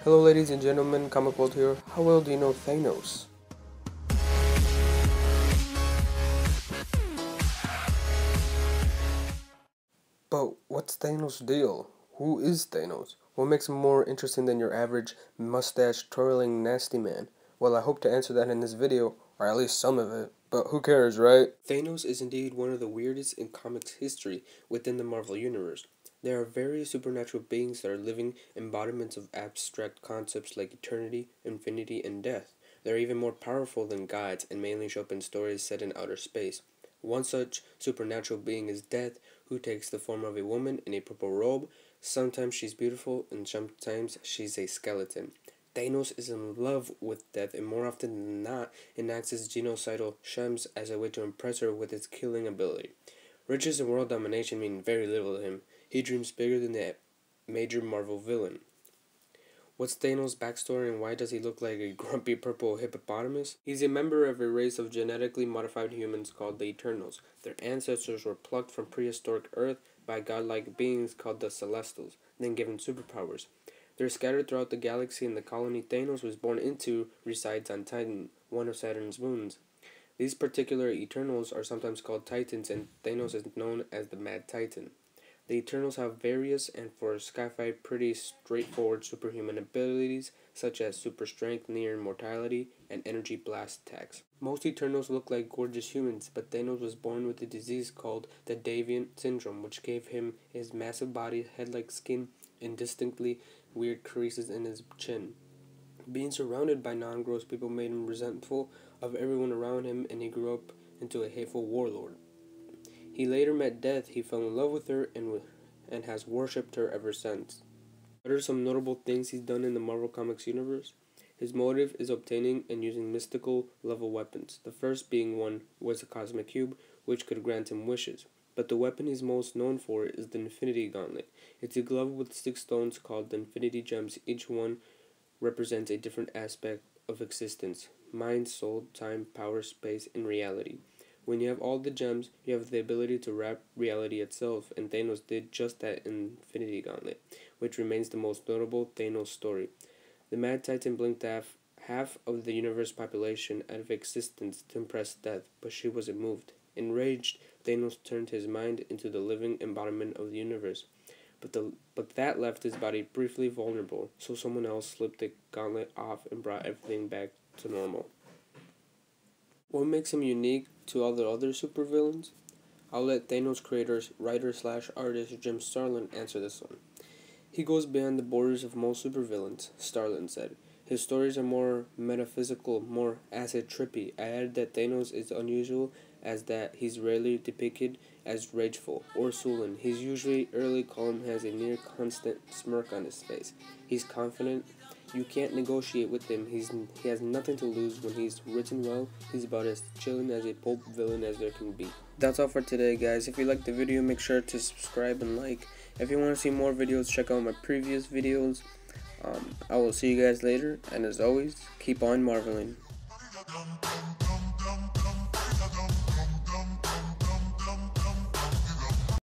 Hello ladies and gentlemen, Comic World here. How well do you know Thanos? But what's Thanos' deal? Who is Thanos? What makes him more interesting than your average mustache-twirling nasty man? Well, I hope to answer that in this video, or at least some of it. But who cares, right? Thanos is indeed one of the weirdest in comics history within the Marvel Universe. There are various supernatural beings that are living embodiments of abstract concepts like eternity, infinity, and death. They are even more powerful than gods and mainly show up in stories set in outer space. One such supernatural being is Death, who takes the form of a woman in a purple robe. Sometimes she's beautiful, and sometimes she's a skeleton. Thanos is in love with Death, and more often than not, enacts his genocidal schemes as a way to impress her with his killing ability. Riches and world domination mean very little to him. He dreams bigger than the major Marvel villain. What's Thanos' backstory and why does he look like a grumpy purple hippopotamus? He's a member of a race of genetically modified humans called the Eternals. Their ancestors were plucked from prehistoric Earth by godlike beings called the Celestials, then given superpowers. They're scattered throughout the galaxy, and the colony Thanos was born into resides on Titan, one of Saturn's moons. These particular Eternals are sometimes called Titans, and Thanos is known as the Mad Titan. The Eternals have various and for Sci-Fi pretty straightforward superhuman abilities such as super strength, near immortality, and energy blast attacks. Most Eternals look like gorgeous humans, but Thanos was born with a disease called the Deviant Syndrome, which gave him his massive body, head-like skin, and distinctly weird creases in his chin. Being surrounded by non-gross people made him resentful of everyone around him, and he grew up into a hateful warlord. He later met Death. He fell in love with her and has worshipped her ever since. What are some notable things he's done in the Marvel Comics universe? His motive is obtaining and using mystical level weapons. The first being one was a cosmic cube, which could grant him wishes. But the weapon he's most known for is the Infinity Gauntlet. It's a glove with 6 stones called the Infinity Gems. Each one represents a different aspect of existence: mind, soul, time, power, space, and reality. When you have all the gems, you have the ability to wrap reality itself, and Thanos did just that in Infinity Gauntlet, which remains the most notable Thanos story. The Mad Titan blinked half of the universe population out of existence to impress Death, but she wasn't moved. Enraged, Thanos turned his mind into the living embodiment of the universe. But that left his body briefly vulnerable, so someone else slipped the gauntlet off and brought everything back to normal. What makes him unique to all the other supervillains? I'll let Thanos creator's writer/artist Jim Starlin answer this one. He goes beyond the borders of most supervillains, Starlin said. His stories are more metaphysical, more acid-trippy. I added that Thanos is unusual as that he's rarely depicted as rageful or sullen. He's usually early calm, has a near constant smirk on his face. He's confident. You can't negotiate with him. He has nothing to lose. When he's written well, he's about as chilling as a pulp villain as there can be. That's all for today, guys. If you liked the video, make sure to subscribe and like. If you want to see more videos, check out my previous videos. I will see you guys later, and as always, keep on marveling.